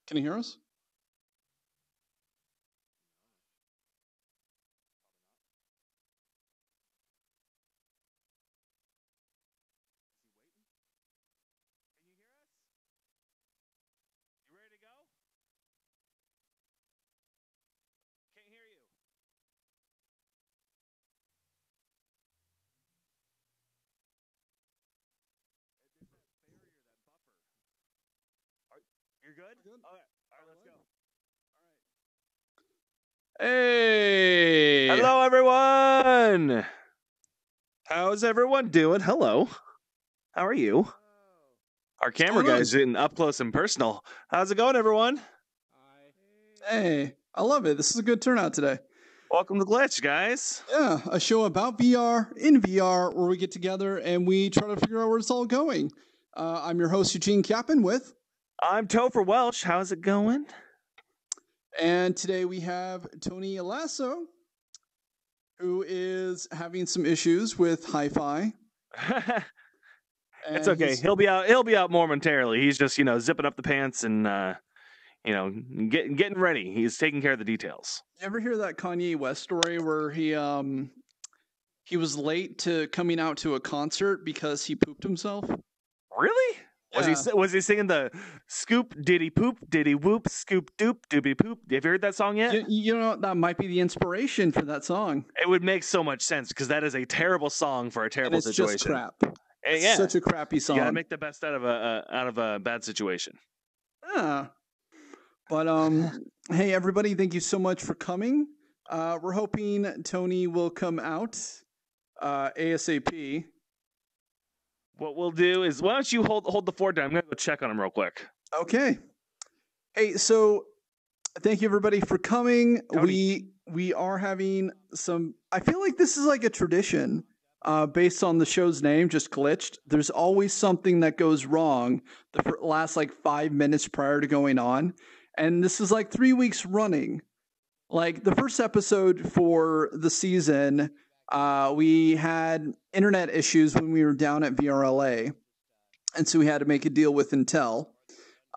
Can you hear us? You're good? Good. All right, let's go. Hey! Hello, everyone! How's everyone doing? Hello. How are you? Our camera going on? guy's in up close and personal. How's it going, everyone? Hey, I love it. This is a good turnout today. Welcome to Glitch, guys. Yeah, a show about VR, in VR, where we get together and we try to figure out where it's all going. I'm your host, Eugene Capon, with... I'm Topher Welsh. How's it going? And today we have Tony DeLisio, who is having some issues with hi-fi. It's okay. He'll be out momentarily. He's just, zipping up the pants and getting ready. He's taking care of the details. You ever hear that Kanye West story where he was late to coming out to a concert because he pooped himself? Really? Yeah. Was he singing the scoop diddy poop diddy whoop scoop doop doobie poop? Have you heard that song yet? You know, that might be the inspiration for that song. It would make so much sense because that is a terrible song for a terrible and it's situation. Just crap. It's yeah. Such a crappy song. You gotta make the best out of a bad situation. Yeah. But hey everybody, thank you so much for coming. We're hoping Tony will come out ASAP. What we'll do is, why don't you hold the fort down? I'm gonna go check on him real quick. Okay. Hey, so thank you everybody for coming. Tony. We are having some. I feel like this is like a tradition, based on the show's name, just glitched. There's always something that goes wrong the last like 5 minutes prior to going on, and this is like 3 weeks running. Like the first episode for the season. We had internet issues when we were down at VRLA, and so we had to make a deal with Intel.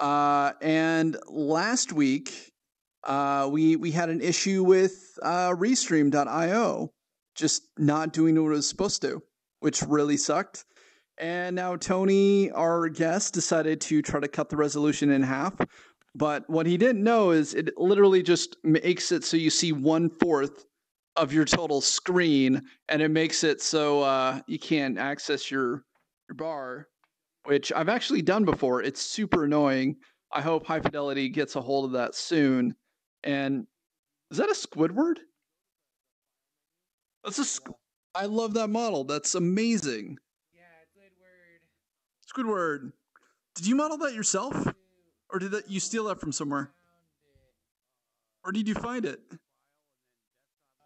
And last week, we had an issue with Restream.io just not doing what it was supposed to, which really sucked. And now Tony, our guest, decided to try to cut the resolution in half. But what he didn't know is it literally just makes it so you see 1/4 of your total screen, and it makes it so you can't access your bar, which I've actually done before. It's super annoying. I hope High Fidelity gets a hold of that soon. And is that a Squidward? I love that model. That's amazing. Yeah, Squidward. Did you model that yourself? Or did you steal that from somewhere? Or did you find it?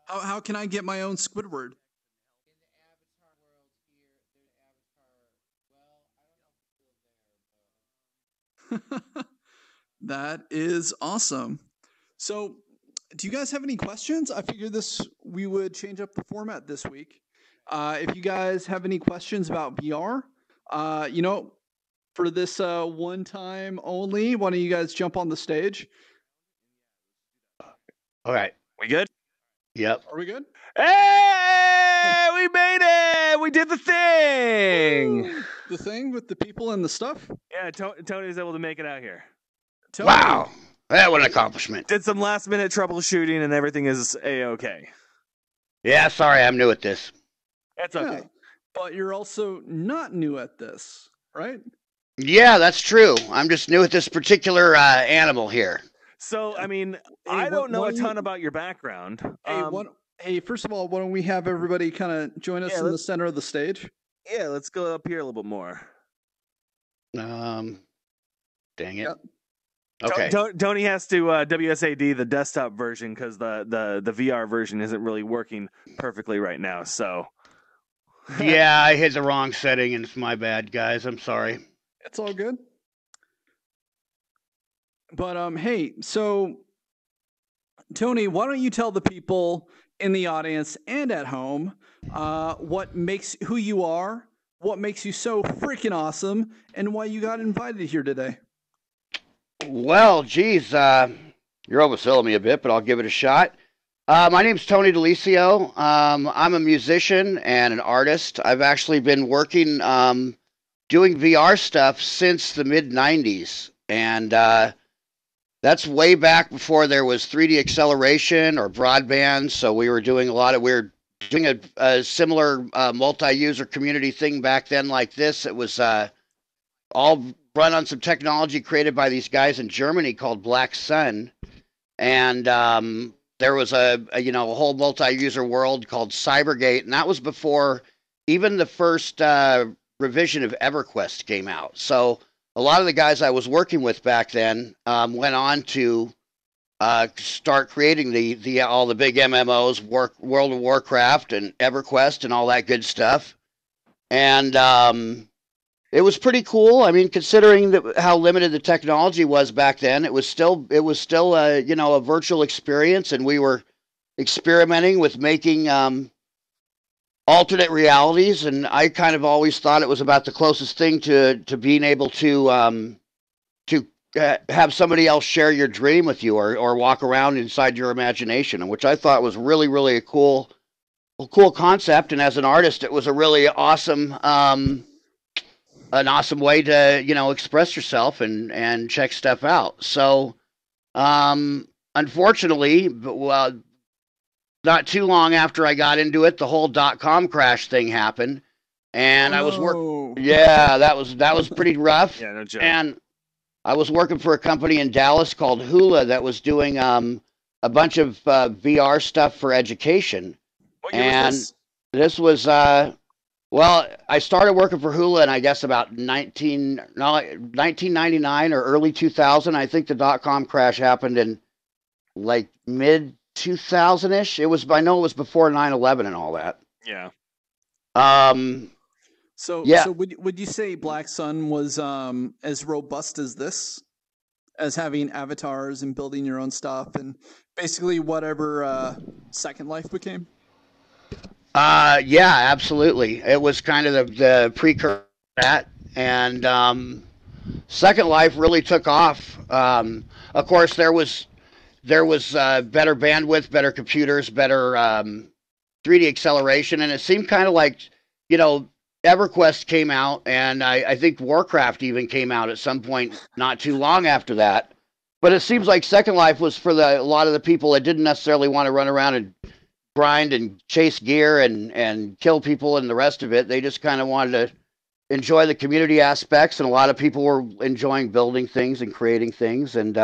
How can I get my own Squidward? That is awesome. So, do you guys have any questions? I figured we would change up the format this week. If you guys have any questions about VR, for this one time only, why don't you guys jump on the stage? All right. We good? Yep. Are we good? Hey, we made it! We did the thing! Woo! The thing with the people and the stuff? Yeah, Tony was able to make it out here. Tony. Wow. That was an accomplishment. Did some last minute troubleshooting and everything is A-okay. Yeah, sorry, I'm new at this. That's okay. Yeah, but you're also not new at this, right? Yeah, that's true. I'm just new at this particular animal here. So, I mean, I don't know a ton about your background. Hey, first of all, why don't we have everybody kind of join us in the center of the stage? Yeah, let's go up here a little bit more. Dang it. Yep. Okay. Tony has to WSAD the desktop version because the VR version isn't really working perfectly right now. So, yeah, I hit the wrong setting, and it's my bad, guys. I'm sorry. It's all good. But hey, so Tony, why don't you tell the people in the audience and at home who you are, what makes you so freaking awesome, and why you got invited here today? Well, geez, you're overselling me a bit, but I'll give it a shot. My name's Tony DeLisio. I'm a musician and an artist. I've actually been working doing VR stuff since the mid 90s. And that's way back before there was 3D acceleration or broadband. So we were doing a similar multi-user community thing back then like this. It was all run on some technology created by these guys in Germany called Black Sun. And there was a whole multi-user world called Cybergate, and that was before even the first revision of EverQuest came out. So a lot of the guys I was working with back then went on to start creating all the big MMOs, World of Warcraft and EverQuest and all that good stuff. And it was pretty cool. I mean, considering how limited the technology was back then, it was still a virtual experience, and we were experimenting with making alternate realities. And I kind of always thought it was about the closest thing to being able to have somebody else share your dream with you, or walk around inside your imagination, which I thought was really, really a cool concept. And as an artist, it was a really awesome way to express yourself and check stuff out. So unfortunately, not too long after I got into it, the whole .com crash thing happened, and I was working. Yeah, that was pretty rough. Yeah, no joke. And I was working for a company in Dallas called Hula that was doing a bunch of VR stuff for education. What year was this was well, I started working for Hula in, I guess, about 1999 or early 2000. I think the .com crash happened in like mid 2000-ish. I know it was before 9/11 and all that. Yeah. So would you say Black Sun was as robust as this, as having avatars and building your own stuff and basically whatever Second Life became? Yeah, absolutely. It was kind of the precursor to that, and Second Life really took off. Of course, there was better bandwidth, better computers, better 3D acceleration, and it seemed kind of like, EverQuest came out, and I think Warcraft even came out at some point not too long after that. But it seems like Second Life was for a lot of the people that didn't necessarily want to run around and grind and chase gear and kill people and the rest of it. They just kind of wanted to enjoy the community aspects, and a lot of people were enjoying building things and creating things. And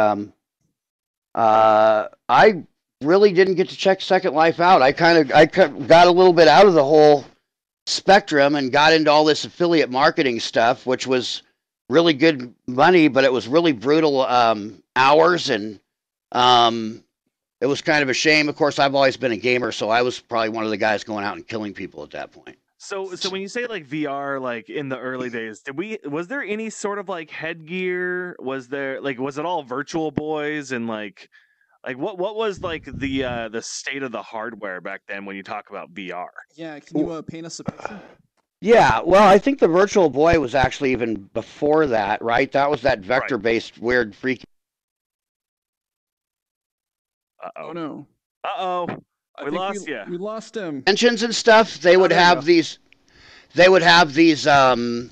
I really didn't get to check Second Life out. I got a little bit out of the whole spectrum and got into all this affiliate marketing stuff, which was really good money, but it was really brutal hours, and it was kind of a shame. Of course, I've always been a gamer, so I was probably one of the guys going out and killing people at that point. So when you say like VR, like in the early days, was there any sort of like headgear? Was it all Virtual Boys and like what was like the state of the hardware back then when you talk about VR? Yeah, can you paint us a picture? Yeah, well, I think the Virtual Boy was actually even before that, right? That was that vector-based weird freaky. Oh no! We lost you. We lost him. Engines and stuff. They would have these. They would have these kind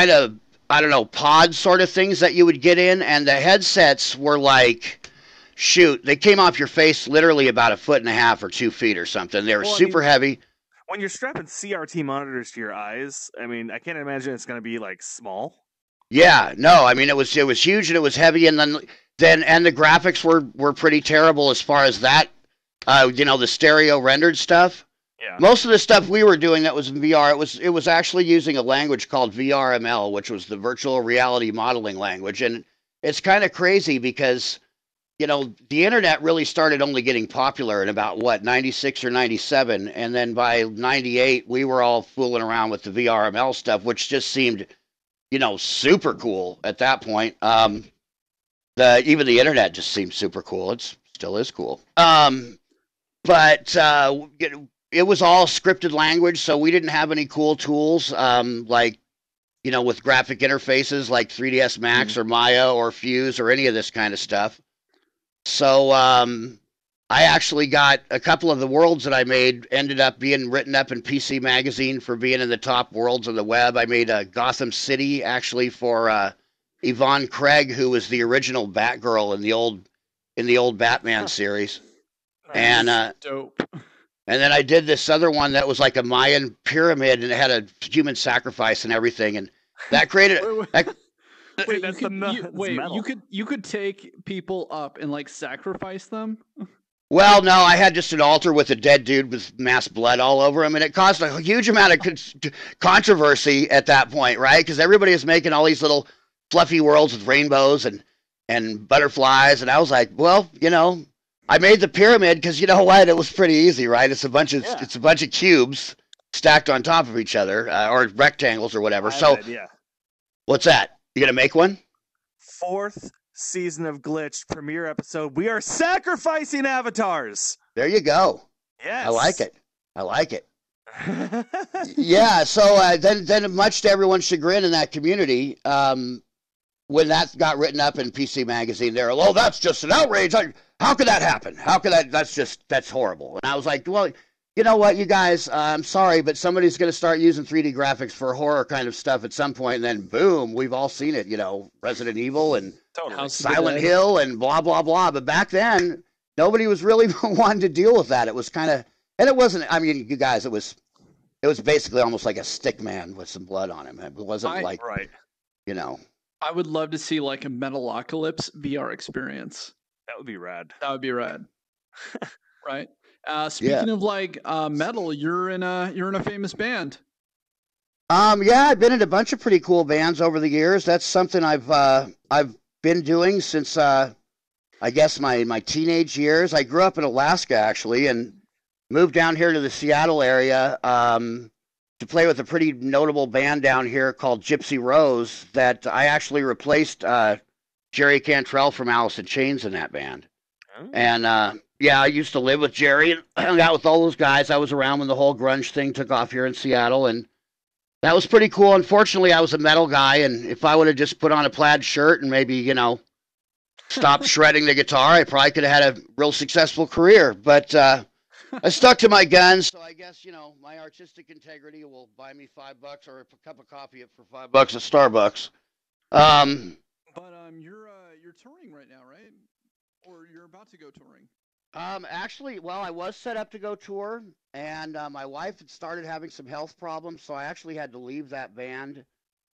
of, I don't know, pod sort of things that you would get in, and the headsets were like, shoot, they came off your face literally about 1.5 feet or 2 feet or something. They were super heavy. When you're strapping CRT monitors to your eyes, I mean, I can't imagine it's going to be like small. Yeah, no, I mean it was huge and it was heavy, and then and the graphics were pretty terrible as far as that, the stereo rendered stuff. Yeah. Most of the stuff we were doing that was in VR, it was actually using a language called VRML, which was the virtual reality modeling language, and it's kind of crazy because the internet really started only getting popular in about 96 or 97, and then by 98 we were all fooling around with the VRML stuff, which just seemed super cool at that point. Even the internet just seemed super cool. It still is cool. But it was all scripted language, so we didn't have any cool tools like with graphic interfaces like 3ds Max or Maya or Fuse or any of this kind of stuff. So I actually got a couple of the worlds that I made ended up being written up in PC Magazine for being in the top worlds on the web. I made a Gotham City actually for Yvonne Craig, who was the original Batgirl in the old Batman series. And dope. And then I did this other one that was like a Mayan pyramid, and it had a human sacrifice and everything, and that created. You could take people up and like sacrifice them. Well, no, I had just an altar with a dead dude with mass blood all over him, and it caused a huge amount of controversy at that point, right? Because everybody is making all these little fluffy worlds with rainbows and butterflies, and I was like, well, I made the pyramid because you know what? It was pretty easy, right? It's a bunch of cubes stacked on top of each other, or rectangles or whatever. What's that? You gonna make one? 4th season of Glitched premiere episode. We are sacrificing avatars. There you go. Yes, I like it. Yeah. So then, much to everyone's chagrin in that community, when that got written up in PC Magazine, they're, oh, that's just an outrage. How could that happen? How could that? That's horrible. And I was like, well, you know what, you guys, I'm sorry, but somebody's going to start using 3D graphics for horror kind of stuff at some point, and then boom, we've all seen it. Resident Evil and Silent Hill and blah blah blah. But back then, nobody was really wanting to deal with that. It was kind of, and it wasn't. I mean, you guys, it was basically almost like a stick man with some blood on him. It wasn't right. I would love to see like a Metalocalypse VR experience. That would be rad. Right. Speaking of like metal, you're in a famous band. Yeah, I've been in a bunch of pretty cool bands over the years. That's something I've been doing since I guess my teenage years. I grew up in Alaska actually, and moved down here to the Seattle area to play with a pretty notable band down here called Gypsy Rose that I actually replaced Jerry Cantrell from Alice in Chains in that band. Oh. And yeah, I used to live with Jerry and hung out with all those guys. I was around when the whole grunge thing took off here in Seattle, and that was pretty cool. Unfortunately, I was a metal guy, and if I would have just put on a plaid shirt and maybe, stopped shredding the guitar, I probably could have had a real successful career. But I stuck to my guns, so I guess, my artistic integrity will buy me $5 or a cup of coffee for $5 at Starbucks. But you're touring right now, right? Or you're about to go touring? Actually, well, I was set up to go tour, and my wife had started having some health problems, so I actually had to leave that band,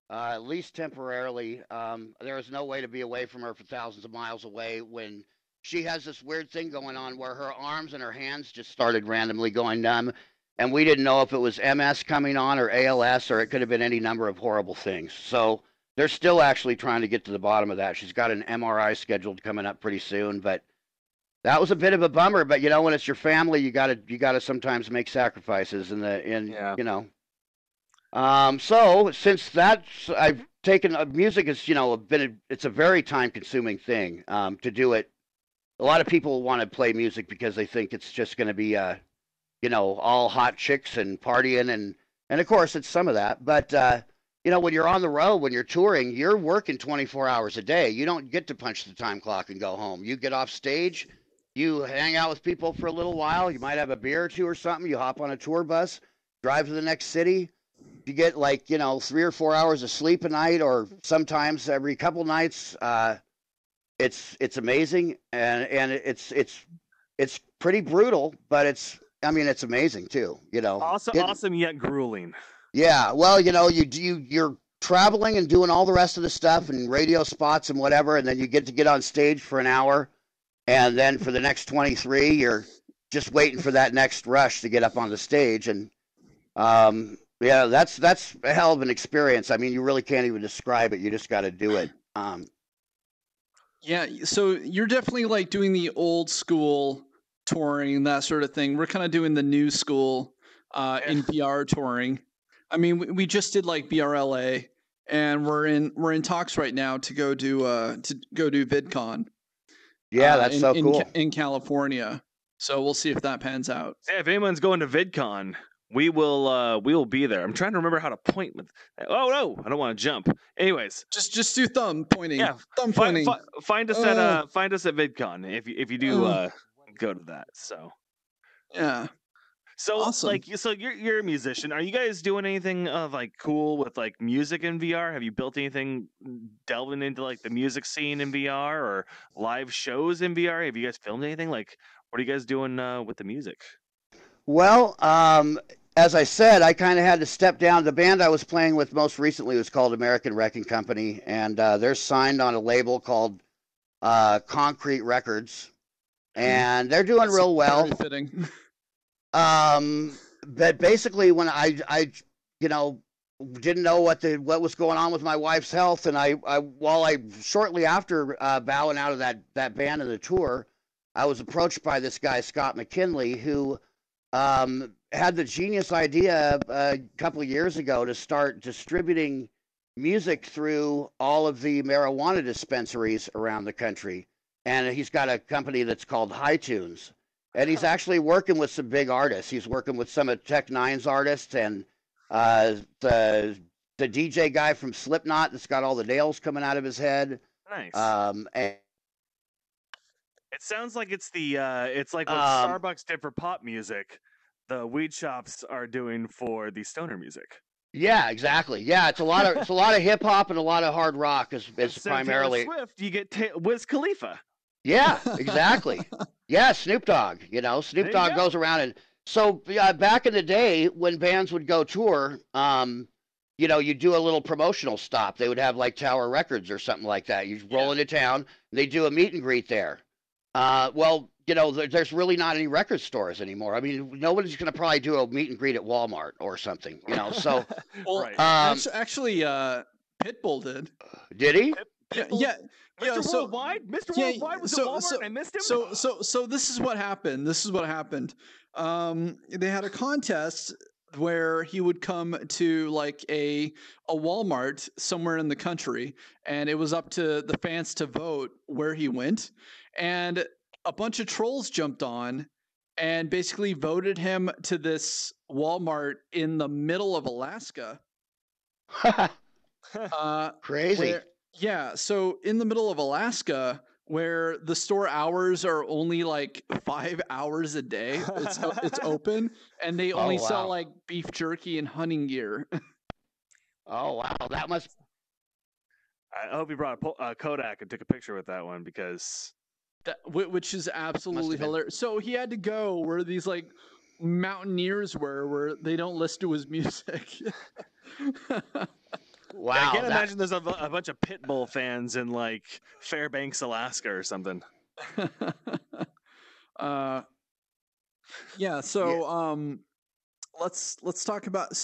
at least temporarily. There was no way to be away from her for thousands of miles away when she has this weird thing going on where her arms and her hands just started randomly going numb, and we didn't know if it was MS coming on or ALS, or it could have been any number of horrible things. So they're still actually trying to get to the bottom of that. She's got an MRI scheduled coming up pretty soon, but that was a bit of a bummer. But when it's your family, you gotta sometimes make sacrifices. So since that's, I've taken music is it's a very time consuming thing to do it. A lot of people want to play music because they think it's just going to be all hot chicks and partying, and of course it's some of that, but when you're on the road, when you're touring, you're working 24 hours a day. You don't get to punch the time clock and go home. You get off stage, you hang out with people for a little while, you might have a beer or two or something, you hop on a tour bus, drive to the next city. You get 3 or 4 hours of sleep a night, or sometimes every couple nights. It's amazing, and it's pretty brutal, but it's amazing too. Awesome yet grueling. Yeah, well, you're traveling and doing all the rest of the stuff and radio spots and whatever, and then you get on stage for an hour, and then for the next 23, you're just waiting for that next rush to get up on the stage, and yeah, that's a hell of an experience. I mean, you really can't even describe it. You just got to do it. Yeah, so you're definitely like doing the old school touring, that sort of thing. We're kind of doing the new school in VR touring. I mean, we just did like VRLA, and we're in talks right now to go do VidCon. Yeah, that's so cool in California. So we'll see if that pans out. Yeah, if anyone's going to VidCon, we will be there. I'm trying to remember how to point with. Oh no, I don't want to jump. Anyways, Just do thumb pointing. yeah, Thumb pointing. Find us at VidCon if you do go to that. So yeah. So Awesome. so you're a musician. Are you guys doing anything like cool with like music in VR? Have you built anything delving into like the music scene in VR or live shows in VR? Have you guys filmed anything? Like, what are you guys doing with the music? Well, as I said, I kind of had to step down. The band I was playing with most recently was called American Wrecking Company, and they're signed on a label called Concrete Records, and they're doing real well. Very fitting. But basically, when I didn't know what was going on with my wife's health, and while I shortly after bowing out of that band and the tour, I was approached by this guy Scott McKinley, who had the genius idea a couple of years ago to start distributing music through all of the marijuana dispensaries around the country, and he's got a company that's called HiTunes. And he's actually working with some big artists. He's working with some of Tech Nine's artists and the DJ guy from Slipknot that's got all the nails coming out of his head. Nice. And it sounds like it's like what Starbucks did for pop music, the weed shops are doing for the stoner music. Yeah, exactly. Yeah, it's a lot of hip hop and a lot of hard rock. It's primarily Taylor Swift. You get Wiz Khalifa. Yeah, exactly. Yeah, Snoop Dogg. Snoop Dogg goes around, and so back in the day when bands would go tour, you do a little promotional stop. They would have like Tower Records or something like that. You roll into town, and they do a meet and greet there. There's really not any record stores anymore. I mean, nobody's going to probably do a meet and greet at Walmart or something. So well, right. Actually, Pitbull did. Did he? Yeah. Mr. Worldwide? Mr. Worldwide was at Walmart and I missed him? So this is what happened. They had a contest where he would come to like a Walmart somewhere in the country, and it was up to the fans to vote where he went. And a bunch of trolls jumped on and basically voted him to this Walmart in the middle of Alaska. Crazy. Yeah, so in the middle of Alaska, where the store hours are only like 5 hours a day, it's open, and they only sell like beef jerky and hunting gear. Oh wow, that must. I hope you brought a Kodak and took a picture with that one because which is absolutely hilarious. So he had to go where these like mountaineers were, where they don't listen to his music. Wow, I can't imagine there's a bunch of Pitbull fans in like Fairbanks, Alaska, or something. Yeah. So let's talk about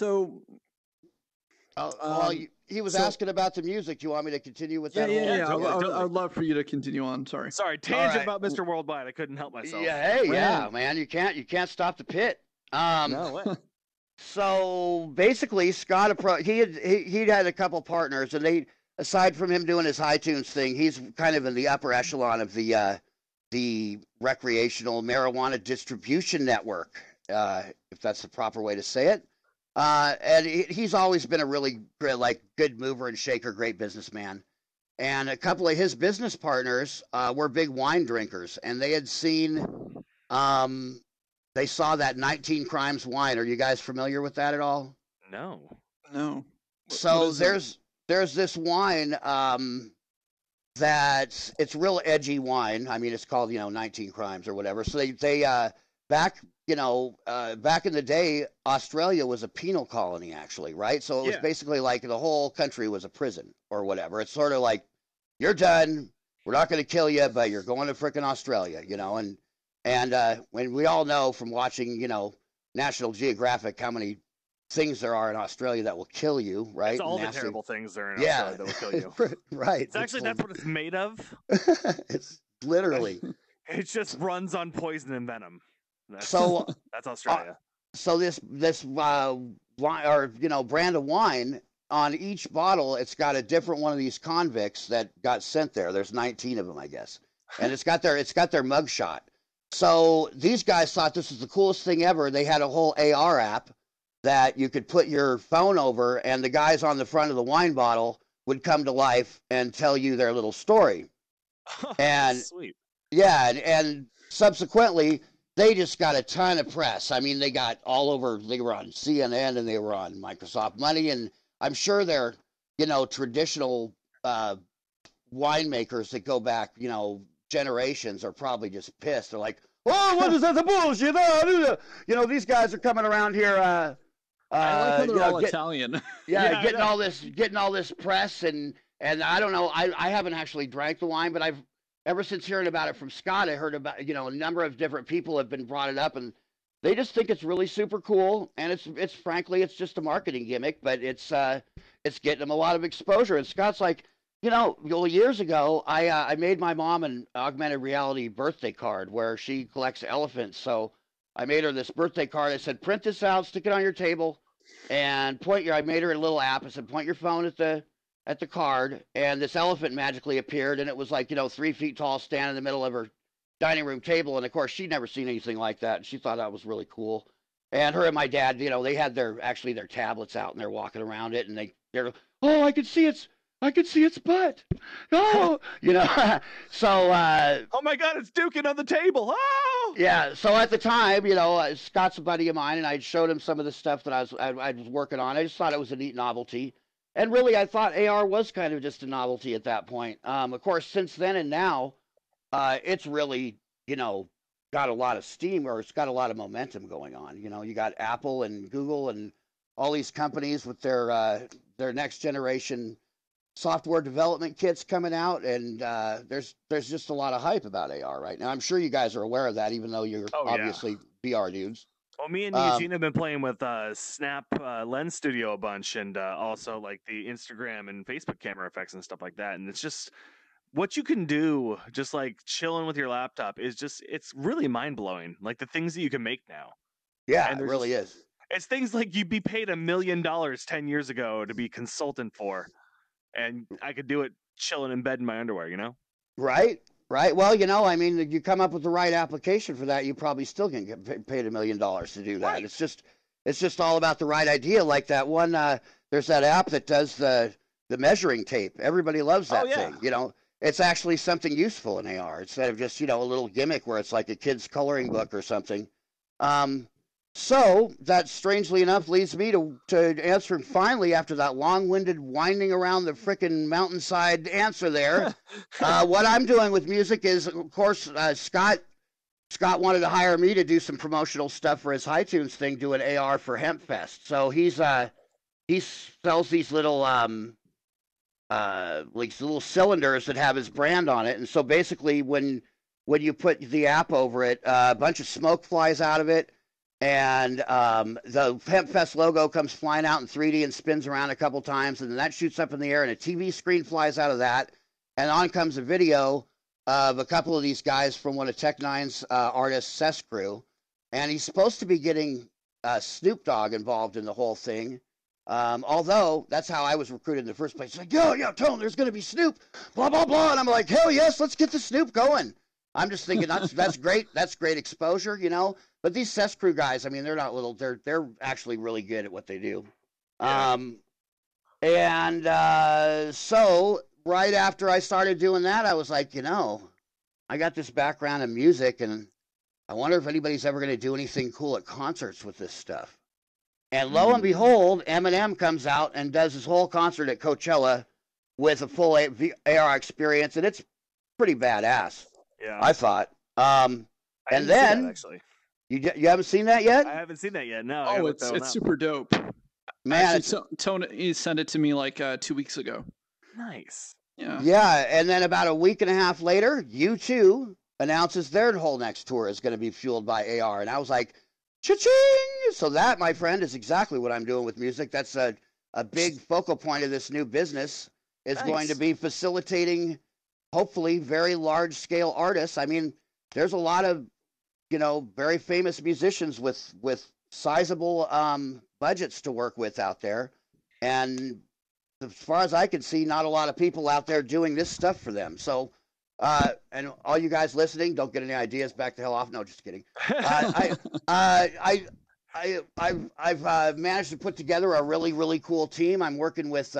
he was asking about the music. Do you want me to continue with that? Yeah. I would love for you to continue on. Sorry, tangent about Mr. Worldwide. I couldn't help myself. Yeah, yeah, man. You can't stop the pit. No way. So basically, Scott he'd had a couple partners, and they, aside from him doing his iTunes thing, he's kind of in the upper echelon of the recreational marijuana distribution network, if that's the proper way to say it. And he's always been a really good mover and shaker, great businessman. And a couple of his business partners were big wine drinkers, and they had seen. They saw that 19 Crimes wine. Are you guys familiar with that at all? No. So there's this wine that it's real edgy wine. I mean, it's called 19 Crimes or whatever. So they back in the day, Australia was a penal colony actually, right? So it was basically like the whole country was a prison or whatever. It's sort of like you're done. We're not going to kill you, but you're going to frickin' Australia, And when we all know from watching, National Geographic how many things there are in Australia that will kill you, right? It's all the terrible things there in Australia that will kill you. Right. It's actually that's what it's made of. It's literally. It just runs on poison and venom. That's Australia. So this wine or brand of wine, on each bottle, it's got a different one of these convicts that got sent there. There's 19 of them, I guess, and it's got their mugshot. So these guys thought this was the coolest thing ever. They had a whole AR app that you could put your phone over, and the guys on the front of the wine bottle would come to life and tell you their little story. And Sweet. yeah, and subsequently, they just got a ton of press. I mean, they got all over. They were on CNN and they were on Microsoft Money, and I'm sure they're, traditional winemakers that go back, generations are probably just pissed. They're like, "Oh, what is that? The bullshit!" These guys are coming around here. I like how they're all Italian. Yeah, getting all this press, and I don't know. I haven't actually drank the wine, but ever since hearing about it from Scott, I heard about, a number of different people have been brought it up, and they just think it's really super cool. And it's frankly, it's just a marketing gimmick, but it's getting them a lot of exposure. And Scott's like, years ago, I made my mom an augmented reality birthday card where she collects elephants. So I made her this birthday card. I said, print this out, stick it on your table, and I made her a little app. I said, point your phone at the card, and this elephant magically appeared, and it was like, 3 feet tall, standing in the middle of her dining room table. And of course, she'd never seen anything like that, and she thought that was really cool. And her and my dad, they had their tablets out, and they're walking around it, and they're, oh, I could see its butt. Oh, so. Oh my God, it's duking on the table. Oh. Yeah. So at the time, Scott's a buddy of mine, and I showed him some of the stuff that I was working on. I just thought it was a neat novelty. And really, I thought AR was kind of just a novelty at that point. Of course, since then and now, it's really, got a lot of steam, or it's got a lot of momentum going on. You got Apple and Google and all these companies with their next generation software development kits coming out, and there's just a lot of hype about AR right now. I'm sure you guys are aware of that, even though you're obviously VR dudes. Well, me and Eugene have been playing with Snap Lens Studio a bunch, and also like the Instagram and Facebook camera effects and stuff like that. And it's just what you can do, just like chilling with your laptop, it's really mind blowing. Like the things that you can make now. Yeah, it really is. It's things like you'd be paid $1 million 10 years ago to be consultant for, and I could do it chilling in bed in my underwear. Right. Right. Well, I mean, if you come up with the right application for that, you probably still can get paid $1 million to do that. Right. It's just all about the right idea. Like that one, there's that app that does the measuring tape. Everybody loves that thing. It's actually something useful in AR instead of just, a little gimmick where it's like a kid's coloring book or something. So that, strangely enough, leads me to answer finally, after that long-winded winding around the frickin' mountainside answer there. What I'm doing with music is, of course, Scott wanted to hire me to do some promotional stuff for his iTunes thing, doing AR for HempFest. So he sells these little little cylinders that have his brand on it, and so basically when you put the app over it, a bunch of smoke flies out of it. And the HempFest logo comes flying out in 3D and spins around a couple times, and then that shoots up in the air, and a TV screen flies out of that, and on comes a video of a couple of these guys from one of Tech9's artists, Cess Crew, and he's supposed to be getting Snoop Dogg involved in the whole thing, although that's how I was recruited in the first place. It's like, yo, Tone, there's going to be Snoop, blah, blah, blah, and I'm like, hell yes, let's get the Snoop going. I'm just thinking that's great. That's great exposure, But these Cess Crew guys, I mean, they're not little. They're actually really good at what they do. Yeah. So right after I started doing that, I was like, I got this background in music, and I wonder if anybody's ever going to do anything cool at concerts with this stuff. And lo and behold, Eminem comes out and does his whole concert at Coachella with a full AR experience, and it's pretty badass. Yeah, I thought. And then actually, you haven't seen that yet? I haven't seen that yet. No. Oh, it's super dope. Man, Tony sent it to me like 2 weeks ago. Nice. Yeah. Yeah, and then about a week and a half later, U2 announces their whole next tour is going to be fueled by AR, and I was like, cha-ching! So that, my friend, is exactly what I'm doing with music. That's a big focal point of this new business. Is going to be facilitating, hopefully, very large-scale artists. I mean, there's a lot of, very famous musicians with sizable budgets to work with out there. And as far as I can see, not a lot of people out there doing this stuff for them. So, and all you guys listening, don't get any ideas, back the hell off. No, just kidding. I I've managed to put together a really, really cool team. I'm working with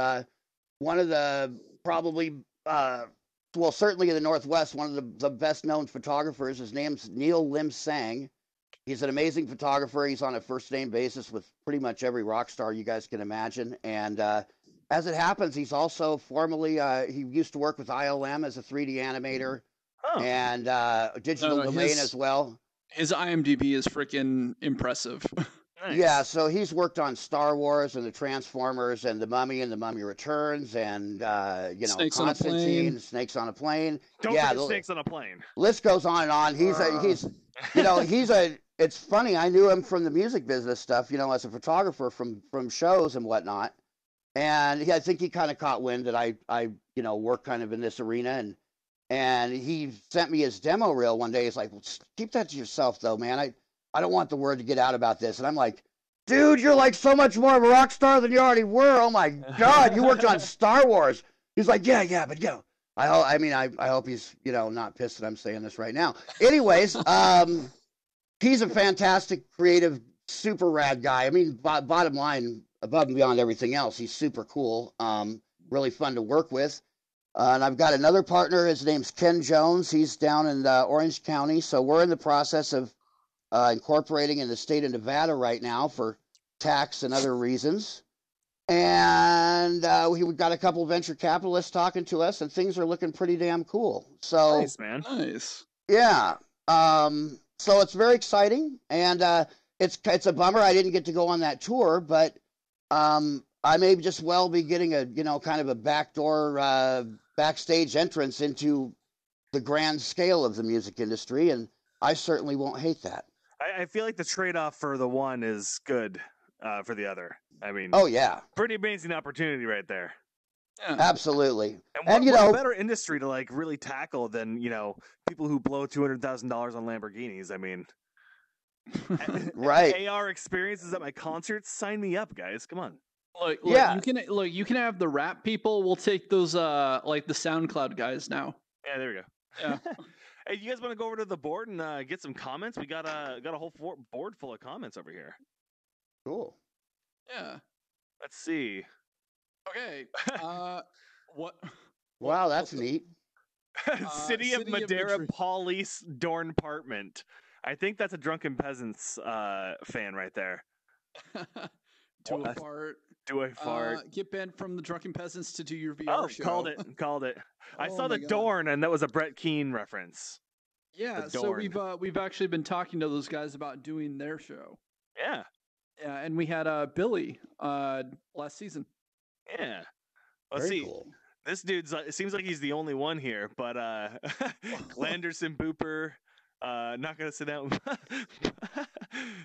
one of the probably, well, certainly in the Northwest, one of the best known photographers. His name's Neil Lim Sang. He's an amazing photographer. He's on a first name basis with pretty much every rock star you guys can imagine. And as it happens, he's also formerly, he used to work with ILM as a 3D animator and digital domain as well. His IMDb is freaking impressive. Nice. Yeah, so he's worked on Star Wars and the Transformers and the Mummy Returns and Snakes Constantine, Snakes on a Plane. Don't forget Snakes on a Plane. List goes on and on. It's funny. I knew him from the music business stuff, as a photographer from shows and whatnot. And I think he kind of caught wind that I work kind of in this arena, and he sent me his demo reel one day. He's like, well, keep that to yourself though, man. I don't want the word to get out about this. And I'm like, dude, you're like so much more of a rock star than you already were. Oh my God, you worked on Star Wars. He's like, yeah, but I hope he's, not pissed that I'm saying this right now. Anyways, he's a fantastic, creative, super rad guy. I mean, bottom line, above and beyond everything else, he's super cool. Really fun to work with. And I've got another partner. His name's Ken Jones. He's down in Orange County. So we're in the process of incorporating in the state of Nevada right now for tax and other reasons. And we've got a couple of venture capitalists talking to us, and things are looking pretty damn cool. So nice, man. Nice. Yeah. So it's very exciting, and it's a bummer I didn't get to go on that tour, but I may just well be getting a kind of a backdoor backstage entrance into the grand scale of the music industry, and I certainly won't hate that. I feel like the trade-off for the one is good for the other. I mean, oh yeah, pretty amazing opportunity right there. Yeah. Absolutely. And what a better industry to like really tackle than people who blow $200,000 on Lamborghinis. I mean, right? AR experiences at my concerts. Sign me up, guys. Come on. Look, yeah. You can have the rap people. We'll take those like the SoundCloud guys now. Yeah, there we go. Yeah. Hey, you guys want to go over to the board and get some comments? We got a whole board full of comments over here. Cool. Yeah. Let's see. Okay. What? Wow, that's neat. City of Madeira Police Dorn Apartment. I think that's a Drunken Peasants fan right there. Do a fart. Do a fart. Get banned from the Drunken Peasants to do your VR show. Called it. I saw the God. Dorn, and that was a Brett Keane reference. Yeah, so we've actually been talking to those guys about doing their show. Yeah. Yeah, and we had Billy last season. Yeah. Let's see. Cool. This dude's. It seems like he's the only one here, but Glanderson Booper. Not gonna sit down.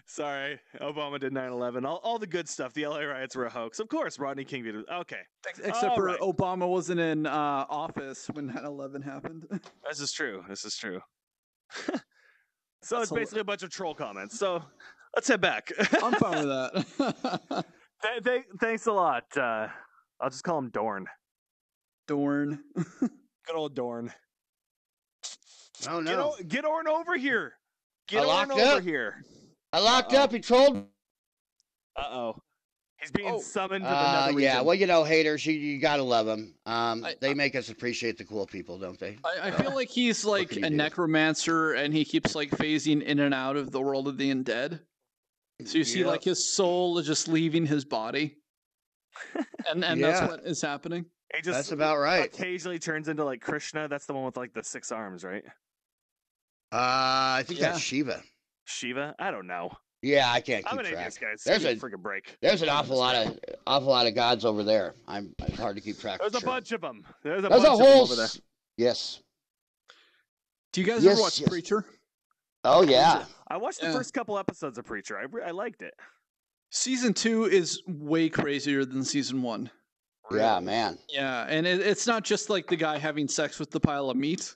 Sorry, Obama did 9/11. All the good stuff. The LA riots were a hoax. Of course, Rodney King did it. Okay. Except for Obama wasn't in office when 9/11 happened. This is true. So it's basically a bunch of troll comments. So let's head back. I'm fine with that. Thanks a lot. I'll just call him Dorn. Dorn. Good old Dorn. Oh no! Get Orn over here. Get Orn over here. I locked up. He trolled. Uh-oh. He's being summoned to the nether region. Yeah, well, haters, you gotta love them. They make us appreciate the cool people, don't they? I feel like he's like a necromancer, and he keeps like phasing in and out of the world of the undead. So you see like his soul is just leaving his body. And that's what is happening. That's about right. Occasionally turns into like Krishna. That's the one with like the 6 arms, right? I think that's Shiva. Shiva? I don't know. Yeah, I can't keep I'm an track. atheist, guys. There's a freaking break. There's an awful lot of gods over there. It's hard to keep track. There's a bunch of them. There's a whole of them over there. Yes. Do you guys ever watch Preacher? Oh yeah. I watched the first couple episodes of Preacher. I liked it. Season 2 is way crazier than season 1. Really? Yeah, man. Yeah, and it's not just like the guy having sex with the pile of meat.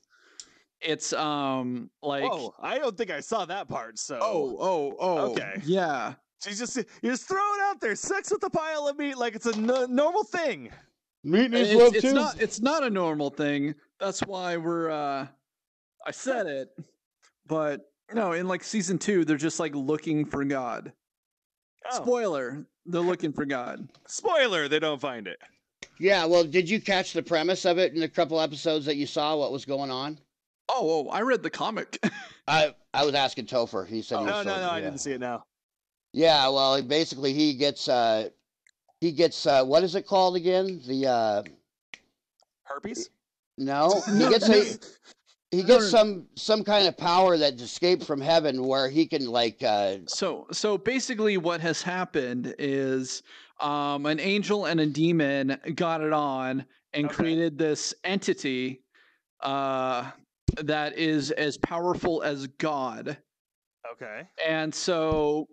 It's like. Whoa, I don't think I saw that part. So. Oh. Okay. Yeah. So you just throw it out there. Sex with the pile of meat, like it's a normal thing. Meat needs love too. It's not a normal thing. That's why we're. I said it, but no. In like season 2, they're just like looking for God. Oh, Spoiler: they're looking for God. spoiler, they don't find it. Yeah, well, did you catch the premise of it in the couple episodes that you saw? What was going on? Oh, I read the comic. I was asking Topher. He said, No, I didn't see it now. Yeah, well, basically he gets what is it called again? The Herpes? no, he gets some kind of power that escaped from heaven where he can like So basically what has happened is an angel and a demon got it on and created this entity that is as powerful as God. Okay. And so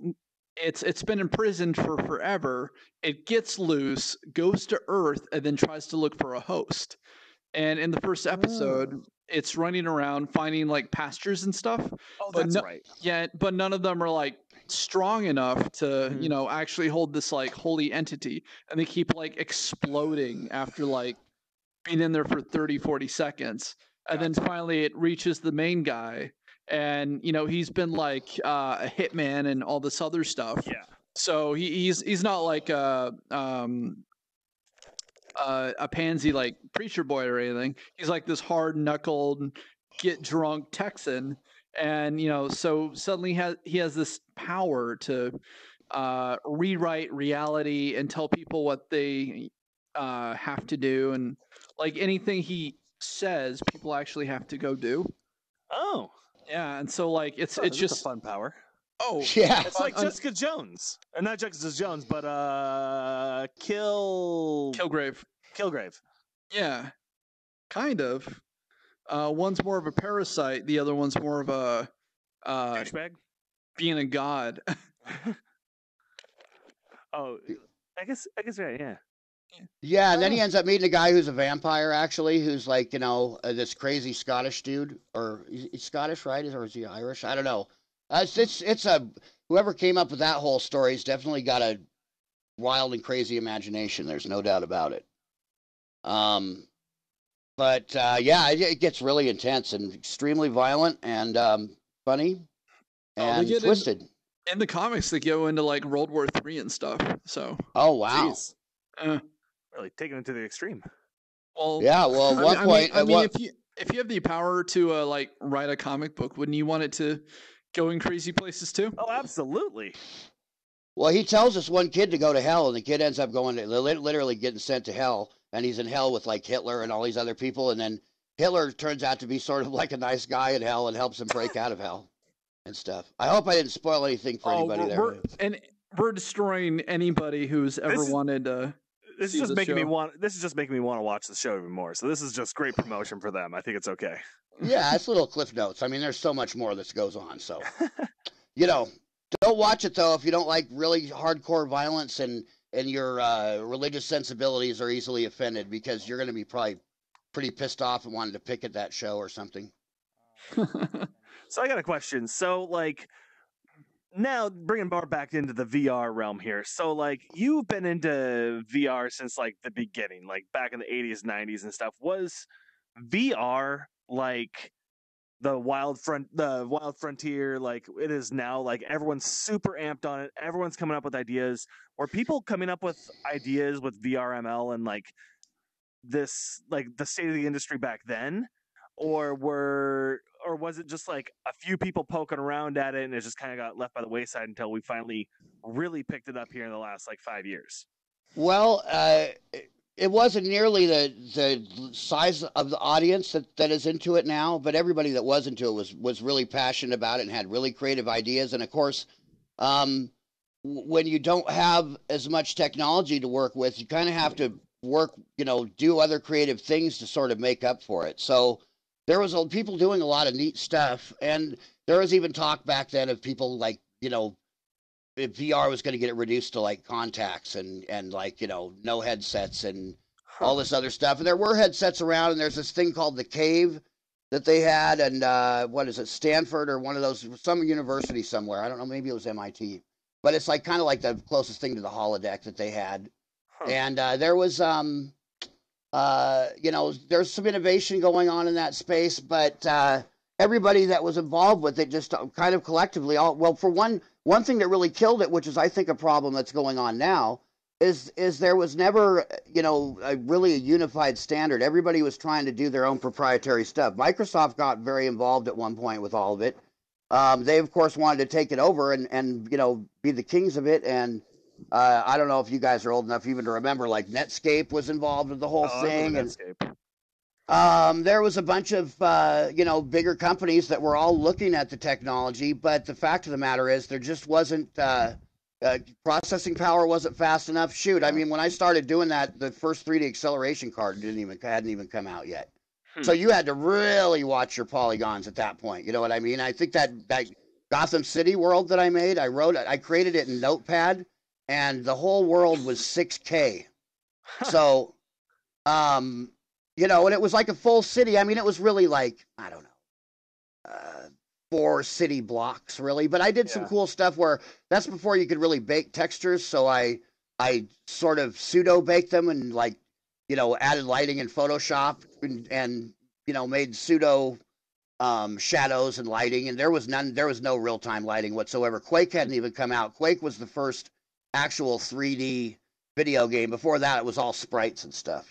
it's been imprisoned for forever. It gets loose, goes to Earth, and then tries to look for a host. And in the first episode, it's running around finding like pastures and stuff. Oh, but that's right. Yeah, but none of them are like strong enough to, actually hold this like holy entity. And they keep like exploding after like being in there for 30, 40 seconds. And then finally it reaches the main guy. And, he's been like a hitman and all this other stuff. Yeah. So he's not like a pansy like preacher boy or anything. He's like this hard knuckled, get drunk Texan, and so suddenly he has this power to rewrite reality and tell people what they have to do, and like anything he says, people actually have to go do. Oh, yeah, and so like it's just a fun power. Oh yeah, it's like Jessica Jones, or not Jessica Jones, but Kilgrave. Yeah, kind of. One's more of a parasite. The other one's more of a douchebag, being a god. Oh, I guess right. Yeah. Yeah, and then he ends up meeting a guy who's a vampire, actually, who's like, this crazy Scottish dude, or he's Scottish, right? Or is he Irish? I don't know. It's whoever came up with that whole story has definitely got a wild and crazy imagination. There's no doubt about it. But yeah, it gets really intense and extremely violent and funny and twisted. In the comics, they go into like World War III and stuff. So. Oh wow. Really taking it to the extreme. Well, yeah. Well, at what point? I mean, if you have the power to like write a comic book, wouldn't you want it to go in crazy places too? Oh, absolutely. Well, he tells this one kid to go to hell, and the kid ends up going to literally getting sent to hell, and he's in hell with like Hitler and all these other people, and then Hitler turns out to be sort of like a nice guy in hell and helps him break out of hell and stuff. I hope I didn't spoil anything for anybody there. We're destroying anybody who's ever wanted to. This is just making me want to watch the show even more. So this is just great promotion for them. I think it's okay. Yeah, it's little cliff notes. I mean, there's so much more that goes on. So, don't watch it though if you don't like really hardcore violence and your religious sensibilities are easily offended, because you're going to be probably pretty pissed off and wanting to pick at that show or something. So I got a question. So like, now bringing Bar back into the VR realm here. So like, you've been into VR since like the beginning, like back in the 80s, 90s and stuff. Was VR like the wild frontier like it is now? Like everyone's super amped on it. Everyone's coming up with ideas. Were people coming up with ideas with VRML and like this, like the state of the industry back then? Or was it just like a few people poking around at it and it just kind of got left by the wayside until we finally really picked it up here in the last like 5 years? Well, it wasn't nearly the size of the audience that is into it now, but everybody that was into it was really passionate about it and had really creative ideas. And of course, when you don't have as much technology to work with, you kind of have to work, do other creative things to sort of make up for it. So there was people doing a lot of neat stuff, and there was even talk back then of people like, if VR was going to get it reduced to like contacts and like, no headsets and all this other stuff. And there were headsets around, and there's this thing called the Cave that they had, and what is it, Stanford or one of those, some university somewhere. I don't know, maybe it was MIT. But it's like kind of like the closest thing to the holodeck that they had. And there was there's some innovation going on in that space, but everybody that was involved with it just kind of collectively, for one, one thing that really killed it, which is I think a problem that's going on now, is there was never, really a unified standard. Everybody was trying to do their own proprietary stuff. Microsoft got very involved at one point with all of it. They of course wanted to take it over and be the kings of it. And I don't know if you guys are old enough even to remember, like Netscape was involved with the whole thing. And there was a bunch of bigger companies that were all looking at the technology, but the fact of the matter is there just wasn't processing power wasn't fast enough. Shoot, I mean, when I started doing that, the first 3D acceleration card hadn't even come out yet. So you had to really watch your polygons at that point. You know what I mean? I think that Gotham City world that I made, I created it in Notepad, and the whole world was 6K. So, and it was like a full city. I mean, it was really like, I don't know, 4 city blocks, really. But I did some cool stuff where that's before you could really bake textures. So I sort of pseudo baked them and added lighting in Photoshop and made pseudo shadows and lighting. And there was no real time lighting whatsoever. Quake hadn't even come out. Quake was the first actual 3D video game. Before that, it was all sprites and stuff,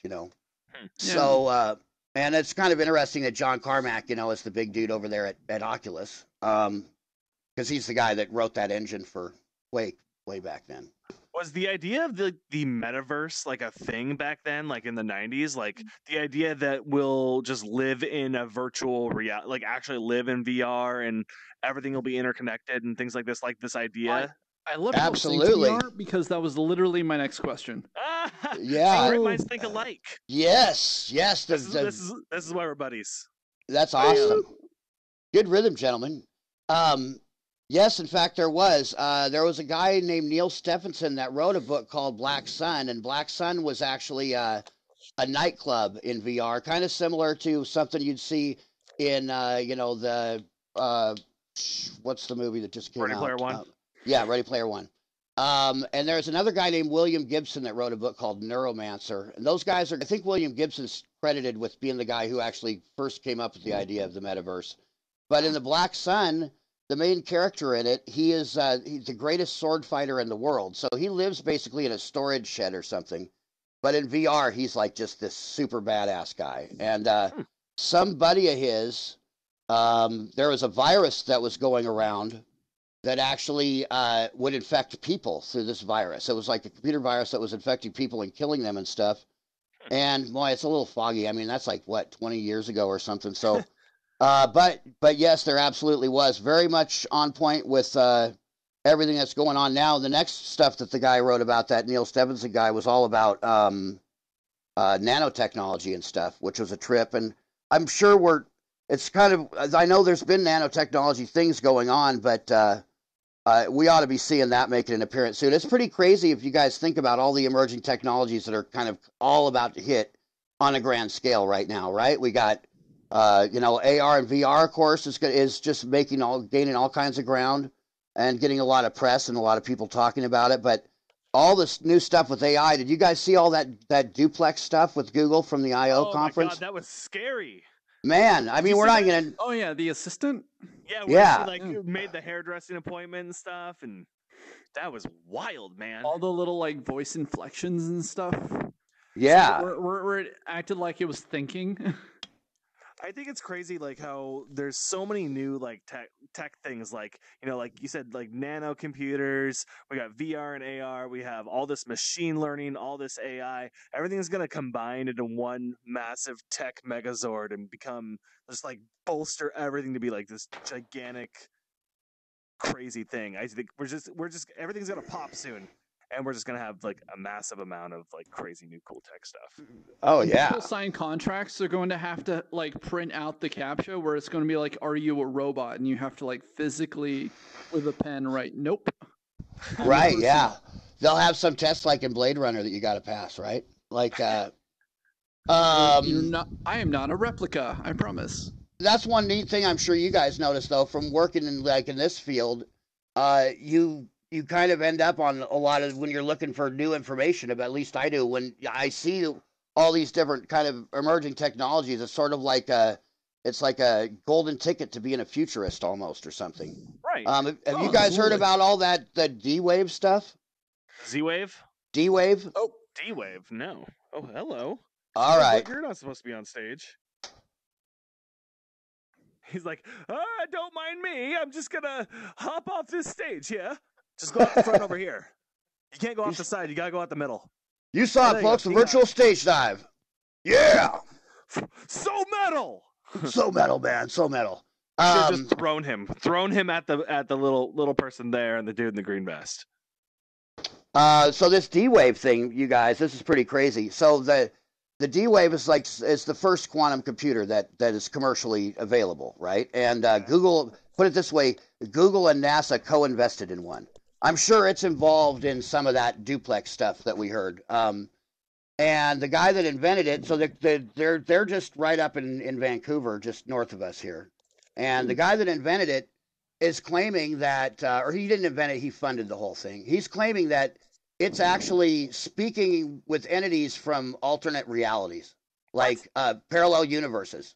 So, and it's kind of interesting that John Carmack, is the big dude over there at Oculus, because he's the guy that wrote that engine for Quake way back then. Was the idea of the metaverse like a thing back then, like in the 90s? Like the idea that we'll just live in a virtual reality, like actually live in VR and everything will be interconnected and things like this idea? I love absolutely VR because that was literally my next question. Yeah, great minds think alike. Yes. This is why we're buddies. That's awesome. Good rhythm, gentlemen. Yes, in fact, there was a guy named Neil Stephenson that wrote a book called Black Sun, and Black Sun was actually a nightclub in VR, kind of similar to something you'd see in the what's the movie that just came out? Ready Player One. Yeah, Ready Player One. And there's another guy named William Gibson that wrote a book called Neuromancer. And those guys I think William Gibson's credited with being the guy who actually first came up with the idea of the metaverse. But in the Black Sun, the main character in it, he's the greatest sword fighter in the world. So he lives basically in a storage shed or something. But in VR, he's like just this super badass guy. And some buddy of his, there was a virus that was going around that actually would infect people through this virus. It was like a computer virus that was infecting people and killing them and stuff. And boy, it's a little foggy. I mean, that's like, 20 years ago or something. So, but yes, there absolutely was. Very much on point with everything that's going on now. The next stuff that the guy wrote about, that Neil Stephenson guy, was all about nanotechnology and stuff, which was a trip. And I'm sure it's kind of, I know there's been nanotechnology things going on, but we ought to be seeing that making an appearance soon. It's pretty crazy if you guys think about all the emerging technologies that are kind of all about to hit on a grand scale right now, right? We got, AR and VR, of course, is just gaining all kinds of ground and getting a lot of press and a lot of people talking about it. But all this new stuff with AI, did you guys see all that duplex stuff with Google from the I/O conference? My God, that was scary. Man, I mean, we're not going to... Oh, yeah, the assistant? Yeah, she made the hairdressing appointment and stuff, and that was wild, man. All the little voice inflections and stuff. Yeah. So where it acted like it was thinking. I think it's crazy, how there's so many new tech things, like you said, nano computers. We got VR and AR. We have all this machine learning, all this AI. Everything's gonna combine into one massive tech megazord and become just bolster everything to be this gigantic, crazy thing. I think we're just everything's gonna pop soon. And we're just going to have a massive amount of crazy new cool tech stuff. Oh, yeah. People sign contracts, they're going to have to print out the CAPTCHA where it's going to be are you a robot? And you have to physically with a pen write, nope. Right, yeah. They'll have some tests in Blade Runner that you got to pass, right? I am not a replica, I promise. That's one neat thing I'm sure you guys noticed, though, from working in in this field. You kind of end up on a lot of, when you're looking for new information, at least I do, when I see all these different kind of emerging technologies, it's sort of like It's like a golden ticket to being a futurist almost or something. Right. Have you guys heard about all that the D-Wave stuff? Z-Wave? D-Wave? Oh, D-Wave? No. Oh, hello. All right. You're not supposed to be on stage. He's like, don't mind me. I'm just gonna hop off this stage, yeah? Just go out the front over here. You can't go off the side. You gotta go out the middle. You saw it, folks. The virtual stage dive. Yeah. So metal. So metal, man. So metal. Just thrown him at the little person there and the dude in the green vest. So this D-Wave thing, you guys, this is pretty crazy. So the D-Wave is the first quantum computer that is commercially available, right? And Google, put it this way, Google and NASA co-invested in one. I'm sure it's involved in some of that duplex stuff that we heard. And the guy that invented it, so they're just right up in Vancouver, just north of us here. And the guy that invented it is claiming that, or he didn't invent it, he funded the whole thing. He's claiming that it's actually speaking with entities from alternate realities, like parallel universes.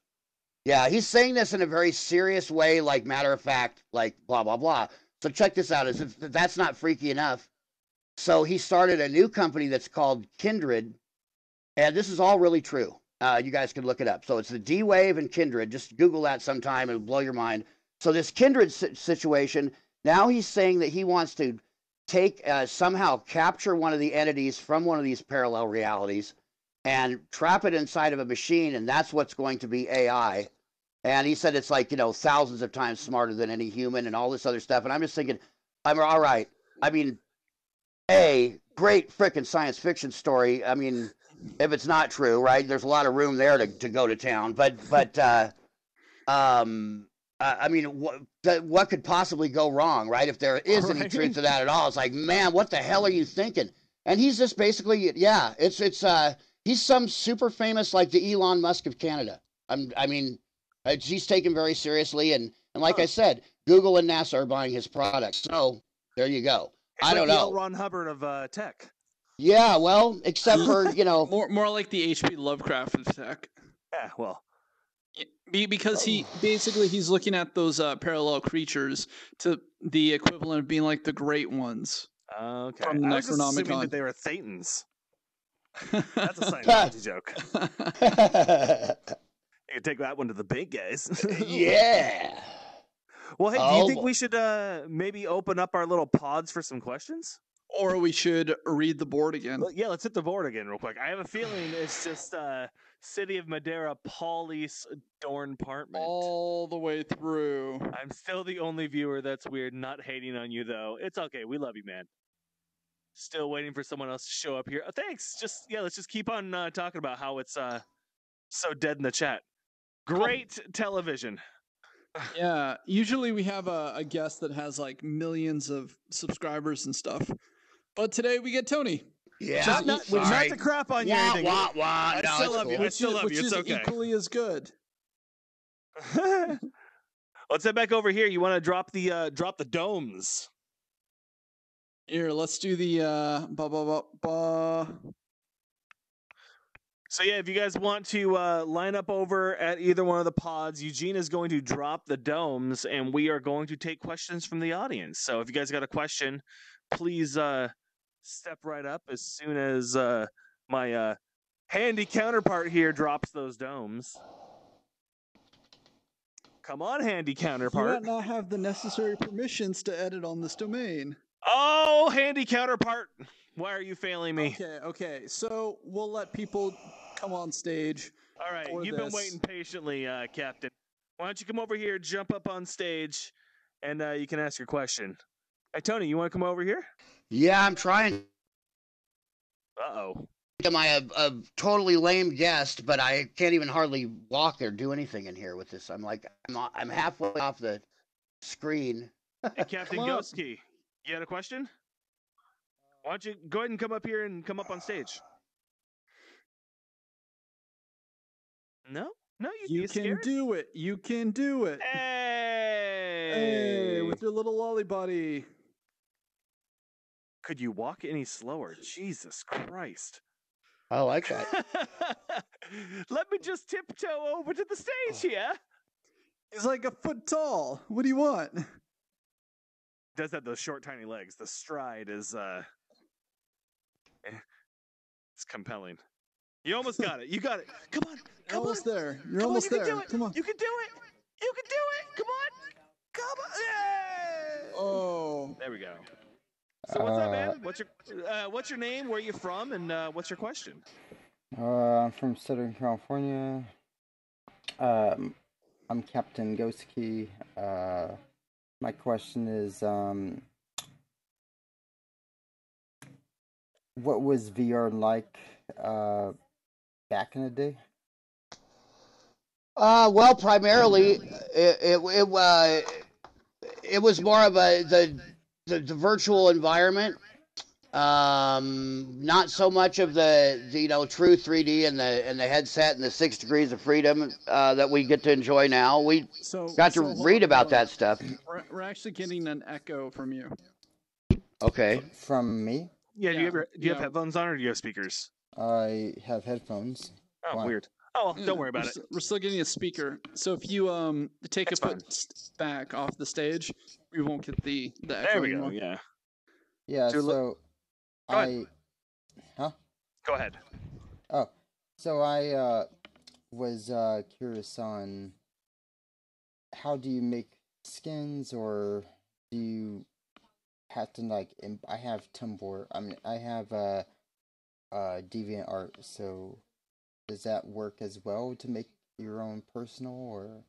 Yeah, he's saying this in a very serious way, like matter of fact, like blah, blah, blah. So check this out. As if that's not freaky enough. So he started a new company that's called Kindred. And this is all really true. You guys can look it up. So it's the D-Wave and Kindred. Just Google that sometime. It'll blow your mind. So this Kindred situation, now he's saying that he wants to somehow capture one of the entities from one of these parallel realities and trap it inside of a machine, and that's what's going to be AI. And he said it's like, thousands of times smarter than any human and all this other stuff. And I'm just thinking, I'm all right. I mean, great freaking science fiction story. I mean, if it's not true, right? There's a lot of room there to go to town. But I mean, what could possibly go wrong, right? If there is any truth to that at all, it's like, man, what the hell are you thinking? And he's just basically, he's some super famous, like the Elon Musk of Canada. I mean, he's taken very seriously, and like I said, Google and NASA are buying his products. So there you go. It's I don't know. Ron Hubbard of tech. Yeah, well, except for more like the H.P. Lovecraft of tech. Yeah, well, because he's looking at those parallel creatures to the equivalent of being like the Great Ones. Okay, from the I was just assuming Necronomicon. that they were Thetans. That's a Scientology joke. You can take that one to the bank, guys. Yeah. Well, hey, do you think we should maybe open up our little pods for some questions? Or we should read the board again. Well, yeah, let's hit the board again real quick. I have a feeling it's just City of Madeira, Paulice, Dorn Apartment. All the way through. I'm still the only viewer that's weird. Not hating on you, though. It's okay. We love you, man. Still waiting for someone else to show up here. Oh, thanks. Let's just keep on talking about how it's so dead in the chat. Great television. Yeah, usually we have a guest that has like millions of subscribers and stuff. But today we get Tony. Yeah, not to crap on you or anything. I still love you. I still love you. It's okay. Equally as good. Let's head back over here. You want to drop the domes? Here, let's do the So yeah, if you guys want to line up over at either one of the pods, Eugene is going to drop the domes, and we are going to take questions from the audience. So if you guys got a question, please step right up as soon as my handy counterpart here drops those domes. Come on, handy counterpart. You might not have the necessary permissions to edit on this domain. Oh, handy counterpart. Why are you failing me? Okay. So we'll let people come on stage. All right, you've been waiting patiently, Captain. Why don't you come over here, jump up on stage, and you can ask your question. Hey, Tony, you want to come over here? Yeah, I'm trying. Uh-oh. Am I a totally lame guest, but I can't even hardly walk or do anything in here with this. I'm halfway off the screen. Hey, Captain Ghostkey, you had a question? Why don't you go ahead and come up here and come up on stage? No, you can do it. You can do it. Hey, with your little lolly body. Could you walk any slower? Jesus Christ. I like that. Let me just tiptoe over to the stage here. He's like a foot tall. What do you want? Does have those short, tiny legs. The stride is it's compelling. You almost got it. You got it. Come on. You're almost there. You're Come almost on, there. Come on. You can do it. You can do it. Come on. Come on. Yay! Oh. There we go. So what's up, man? What's your name? Where are you from? And what's your question? I'm from Southern California. I'm Captain Ghostkey. My question is, what was VR like back in the day? Well, primarily it was more of the virtual environment. Not so much of the true 3D and the headset and the 6 degrees of freedom that we get to enjoy now. We got to read about that stuff. We're actually getting an echo from you. Okay. From me? Yeah. Do you have headphones on or do you have speakers? I have headphones. Oh, Why? weird. Oh, well, don't worry about it. We're still getting a speaker. So if you take a foot back off the stage, we won't get the echo There we anymore. go. Yeah. Yeah, So so Go ahead. Huh? Go ahead. Oh, so I was curious on how do you make skins, or do you have to I have Tumblr. I have DeviantArt. So does that work as well to make your own personal, or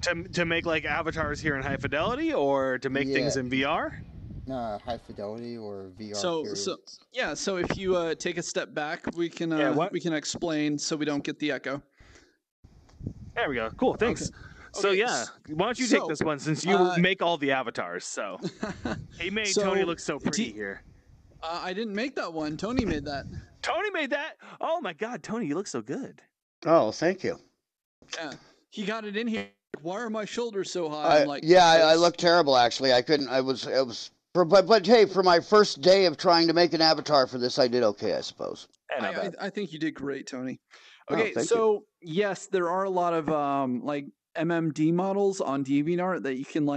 To make like avatars here in high fidelity, or to make things in VR? high fidelity or VR? So if you take a step back, we can explain so we don't get the echo. There we go. Cool. Thanks. Okay. So yeah, why don't you take this one since you make all the avatars? So he made Tony look so pretty here. I didn't make that one. Tony made that. Tony made that. Oh my God, Tony, you look so good. Oh, thank you. Yeah, he got it in here. Why are my shoulders so high? I look terrible actually. I couldn't. It was. But hey, for my first day of trying to make an avatar for this, I did okay, I suppose. I think you did great, Tony. Oh, Okay, so yes, there are a lot of MMD models on DeviantArt that you can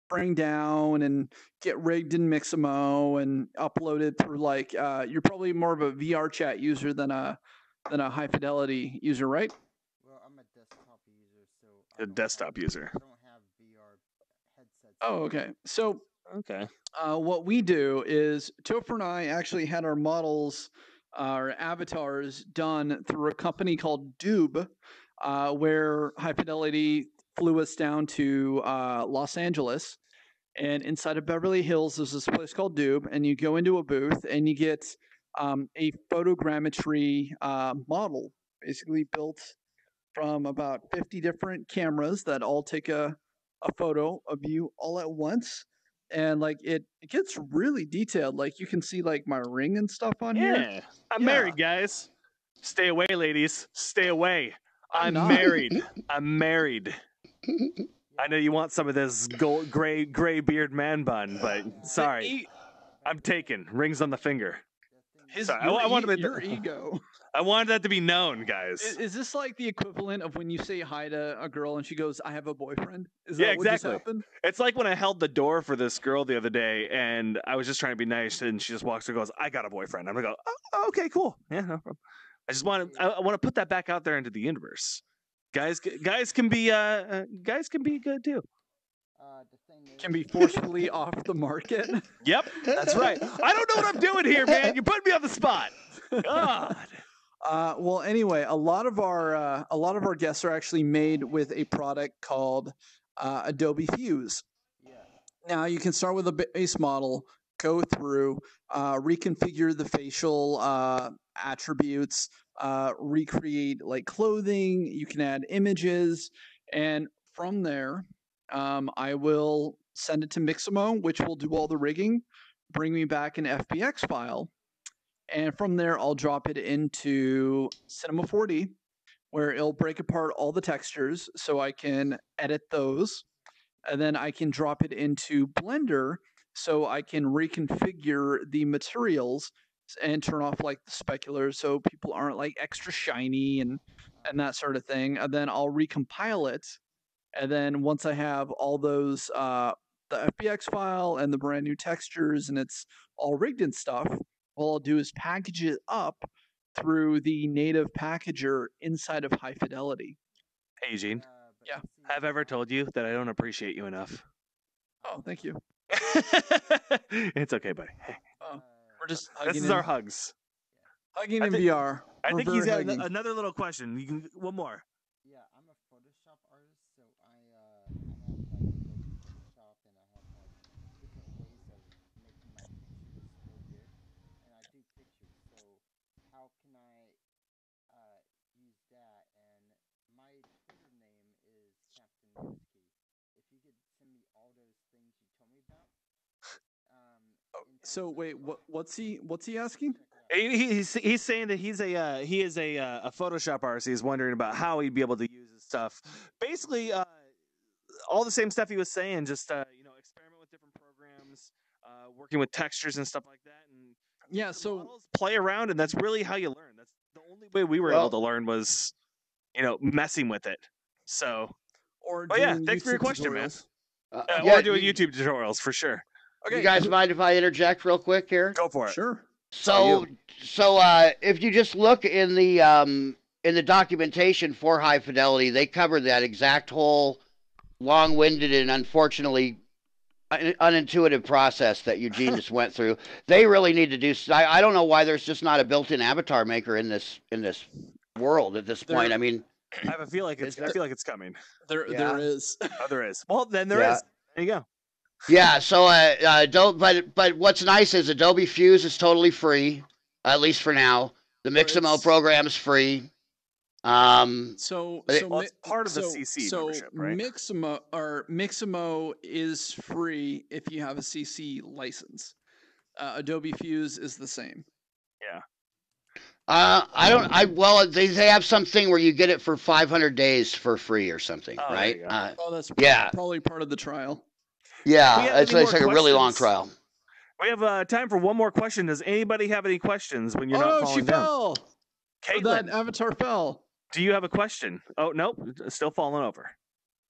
bring down and get rigged in Mixamo and upload it through you're probably more of a VR chat user than a high fidelity user, right? Well, I'm a desktop user, A desktop user. I don't have VR headsets. Oh, okay. So okay. What we do is Topher and I actually had our models, our avatars done through a company called Doob, where High Fidelity flew us down to Los Angeles. And inside of Beverly Hills, there's this place called Doob, and you go into a booth and you get a photogrammetry model, basically built from about 50 different cameras that all take a photo of you all at once. And it gets really detailed. You can see my ring and stuff on here. Yeah, I'm married, guys. Stay away, ladies. Stay away. I'm married. I'm married. I know you want some of this gray beard man bun, but sorry, I'm taken. Rings on the finger. Your ego. I wanted that to be known, guys. Is this the equivalent of when you say hi to a girl and she goes, "I have a boyfriend"? Is that exactly. What just happened? It's like when I held the door for this girl the other day, and I was just trying to be nice, and she just walks and goes, "I got a boyfriend." I'm gonna go, "Oh, okay, cool. Yeah, no problem." I want to put that back out there into the universe. Guys can be good too. Can be forcefully off the market. Yep, that's right. I don't know what I'm doing here, man. You're putting me on the spot. God. Well, anyway, a lot of our guests are actually made with a product called Adobe Fuse. Yeah. Now you can start with a base model, go through, reconfigure the facial attributes, recreate clothing. You can add images, and from there, I will send it to Mixamo, which will do all the rigging, bring me back an FBX file. And from there, I'll drop it into Cinema 4D, where it'll break apart all the textures so I can edit those. And then I can drop it into Blender so I can reconfigure the materials and turn off the speculars so people aren't extra shiny and that sort of thing. And then I'll recompile it And then once I have all those, the FBX file and the brand new textures, and it's all rigged and stuff, all I'll do is package it up through the native packager inside of High Fidelity. Hey, Eugene. Yeah. Have I ever told you that I don't appreciate you enough? Oh, thank you. It's okay, buddy. Hey. We're just hugging. This is our hugs. Hugging in VR. I We're think he's very got hugging. another little question. You can one more. Yeah, I'm a Photoshop artist, so I have like Adobe Photoshop, and I have like different ways of making my pictures look good, and I do pictures. So how can I use that? And my Twitter name is Captain Newski. If you could send me all those things you told me about. So wait, what's he asking? He's saying that he is a Photoshop artist. He's wondering about how he'd be able to use his stuff. Basically, all the same stuff he was saying. Just experiment with different programs, working with textures and stuff like that. And yeah, so play around, and that's really how you learn. That's the only way we were able to learn was, messing with it. So, thanks for your question, man. Or doing YouTube tutorials for sure. Okay. You guys mind if I interject real quick here? Go for it. Sure. So if you just look in the documentation for High Fidelity, they cover that exact whole long-winded and unfortunately unintuitive process that Eugene just went through. They really need to do. I don't know why there's just not a built-in avatar maker in this world at this point. I mean, I have a feel like it's coming. There is. Oh, there is. Well, then there is. There you go. Yeah, so but what's nice is Adobe Fuse is totally free, at least for now. The Mixamo program is free. It's part of the CC membership, right? Mixamo is free if you have a CC license. Adobe Fuse is the same. Yeah. They have something where you get it for 500 days for free or something, right? That's probably part of the trial. Yeah, it's like a really long trial. We have time for one more question. Does anybody have any questions when you're not falling down? Oh, she fell. That avatar fell. Do you have a question? Oh, nope. Still falling over.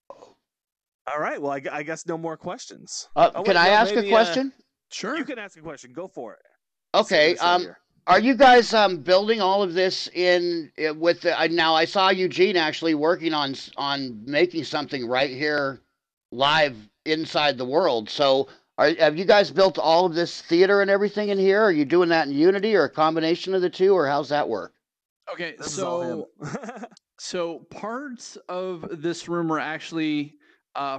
All right. Well, I guess no more questions. Can I ask a question? Sure. You can ask a question. Go for it. Okay. Are you guys building all of this with now I saw Eugene actually working on making something right here live inside the world. So have you guys built all of this theater and everything in here? Are you doing that in Unity or a combination of the two, or how's that work? Okay, so parts of this room are actually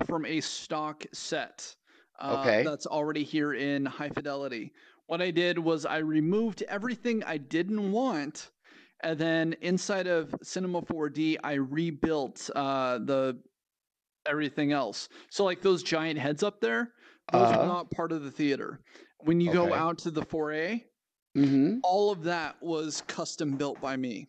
from a stock set that's already here in High Fidelity. What I did was I removed everything I didn't want, and then inside of Cinema 4D, I rebuilt everything else. So like those giant heads up there, those are not part of the theater. When you go out to the 4A, all of that was custom built by me.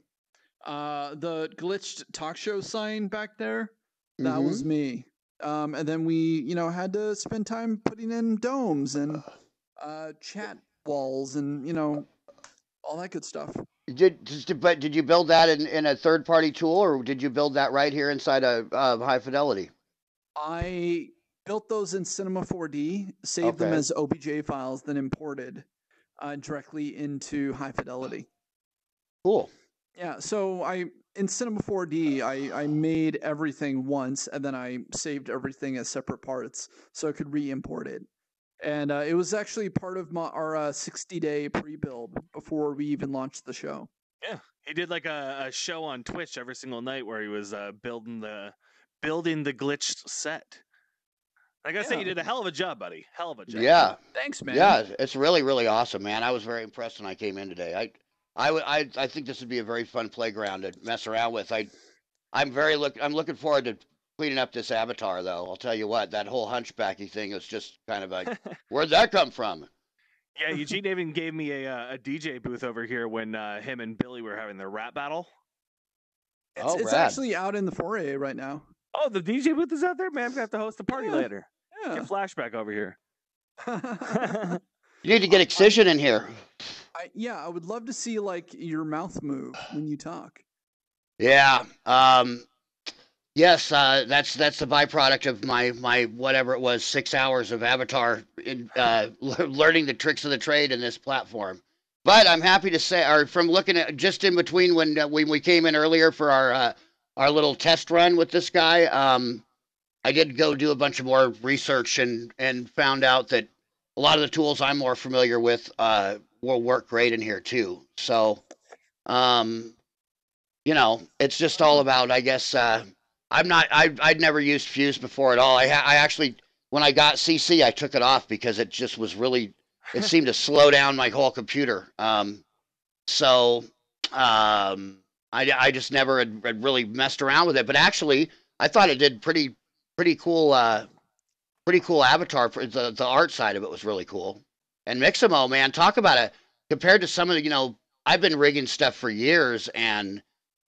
The glitched talk show sign back there, that was me. And then we, had to spend time putting in domes and chat walls and, all that good stuff. Did you build that in a third-party tool, or did you build that right here inside of High Fidelity? I built those in Cinema 4D, saved them as OBJ files, then imported directly into High Fidelity. Cool. Yeah, so in Cinema 4D, I made everything once, and then I saved everything as separate parts, so I could re-import it. And it was actually part of our 60-day pre-build before we even launched the show. Yeah, he did like a show on Twitch every single night where he was building the glitched set. I gotta say, you did a hell of a job, buddy. Hell of a job. Yeah. Thanks, man. Yeah, it's really, really awesome, man. I was very impressed when I came in today. I think this would be a very fun playground to mess around with. I'm looking forward to cleaning up this avatar, though. I'll tell you what, that whole hunchbacky thing is just kind of like, where'd that come from? Yeah, Eugene even gave me a DJ booth over here when him and Billy were having their rap battle. It's actually out in the 4A right now. Oh, the DJ booth is out there? Man, I'm going to have to host a party later. Yeah. Get Flashback over here. You need to get Excision in here. I would love to see, like, your mouth move when you talk. Yeah. Yes, that's the byproduct of my whatever it was 6 hours of Avatar in learning the tricks of the trade in this platform. But I'm happy to say, or from looking at just in between when we came in earlier for our little test run with this guy, I did go do a bunch of more research and found out that a lot of the tools I'm more familiar with will work great in here too. So um, it's just all about, I guess. I'd never used Fuse before at all. I actually, when I got CC, I took it off because it just was really, it seemed to slow down my whole computer. So, I just never had really messed around with it. But actually, I thought it did pretty cool, pretty cool avatar. For the art side of it was really cool. And Mixamo, man, talk about it compared to some of the, I've been rigging stuff for years, and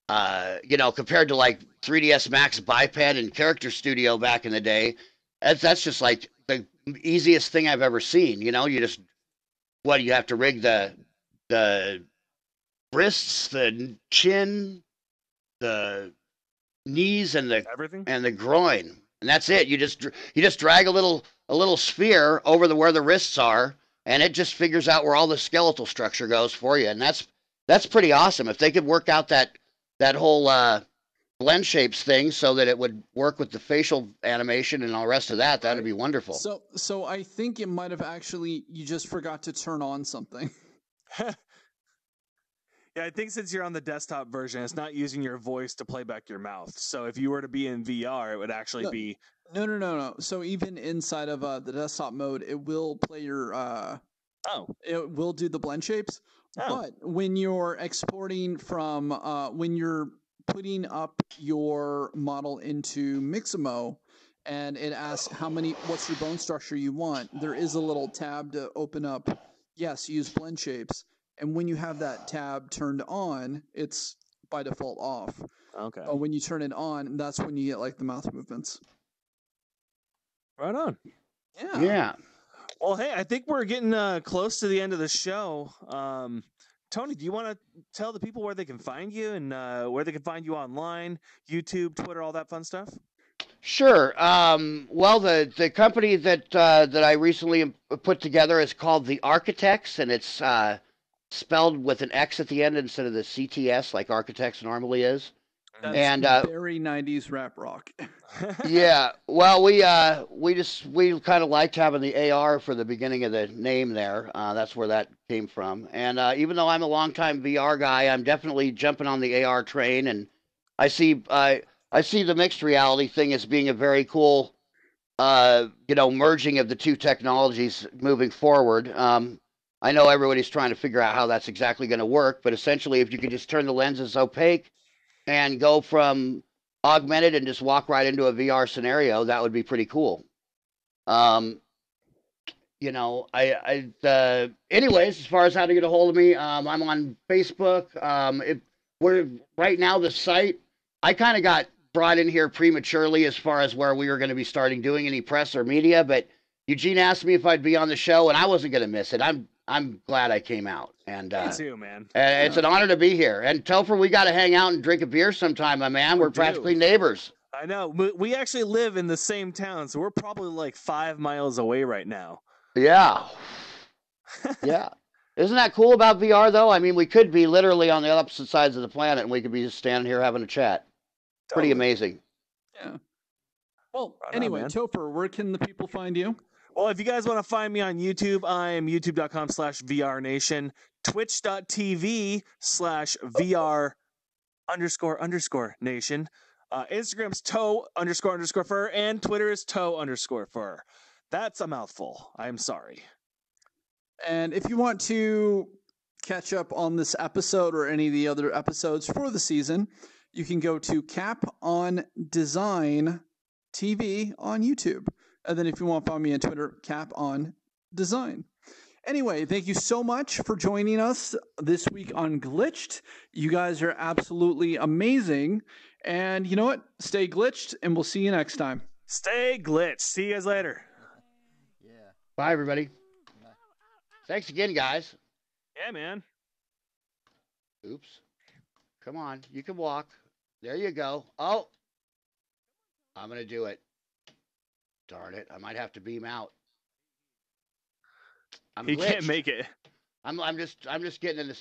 compared to like 3ds Max Biped and Character Studio back in the day, that's just like the easiest thing I've ever seen. You just you have to rig the wrists, the chin, the knees, and Everything. the groin, and that's it. You just drag a little sphere over where the wrists are, and it just figures out where all the skeletal structure goes for you, and that's pretty awesome. If they could work out that whole blend shapes thing so that it would work with the facial animation and all the rest of that, that'd be wonderful. So I think it might have actually you just forgot to turn on something. Yeah, I think since you're on the desktop version, it's not using your voice to play back your mouth. So if you were to be in VR, it would actually be. No. So even inside of the desktop mode, it will play your. It will do the blend shapes. Oh. But when you're exporting from, when you're putting up your model into Mixamo, and it asks what's your bone structure you want, there is a little tab to open up. Yes, use blend shapes. And when you have that tab turned on, it's by default off. Okay. But when you turn it on, that's when you get like the mouth movements. Right on. Yeah. Well, hey, I think we're getting close to the end of the show. Tony, do you want to tell the people where they can find you and where they can find you online, YouTube, Twitter, all that fun stuff? Sure. Well, the company that I recently put together is called The Architects, and it's spelled with an X at the end instead of the CTS like Architects normally is. That's very 90s rap rock. Yeah. Well, we kind of liked having the AR for the beginning of the name there. That's where that came from. And even though I'm a longtime VR guy, I'm definitely jumping on the AR train, and I see the mixed reality thing as being a very cool merging of the two technologies moving forward. I know everybody's trying to figure out how that's exactly going to work, but essentially, if you could just turn the lenses opaque and go from augmented and just walk right into a VR scenario, that would be pretty cool. Anyways, as far as how to get a hold of me, I'm on Facebook. We're right now the site. I kind of got brought in here prematurely as far as where we were going to be starting doing any press or media, but Eugene asked me if I'd be on the show, and I wasn't going to miss it. I'm glad I came out, and me too, man. It's an honor to be here. And Topher, we got to hang out and drink a beer sometime, my man. We're practically neighbors. I know. We actually live in the same town, so we're probably like 5 miles away right now. Yeah. Yeah. Isn't that cool about VR, though? I mean, we could be literally on the opposite sides of the planet, and we could be just standing here having a chat. Pretty amazing. Yeah. Well, anyway, Topher, where can the people find you? Well, if you guys want to find me on YouTube, I'm youtube.com/VRNation, twitch.tv/VR__nation. Instagram's toe__fur, and Twitter is toe_fur. That's a mouthful. I'm sorry. And if you want to catch up on this episode or any of the other episodes for the season, you can go to Capon Design TV on YouTube. And then if you want to follow me on Twitter, Capon Design. Anyway, thank you so much for joining us this week on Glitched. You guys are absolutely amazing. And you know what? Stay glitched, and we'll see you next time. Stay glitched. See you guys later. Yeah. Bye, everybody. Thanks again, guys. Yeah, man. Oops. Come on. You can walk. There you go. Oh. I'm gonna do it. Darn it! I might have to beam out. I'm He glitched. can't make it. I'm just getting in the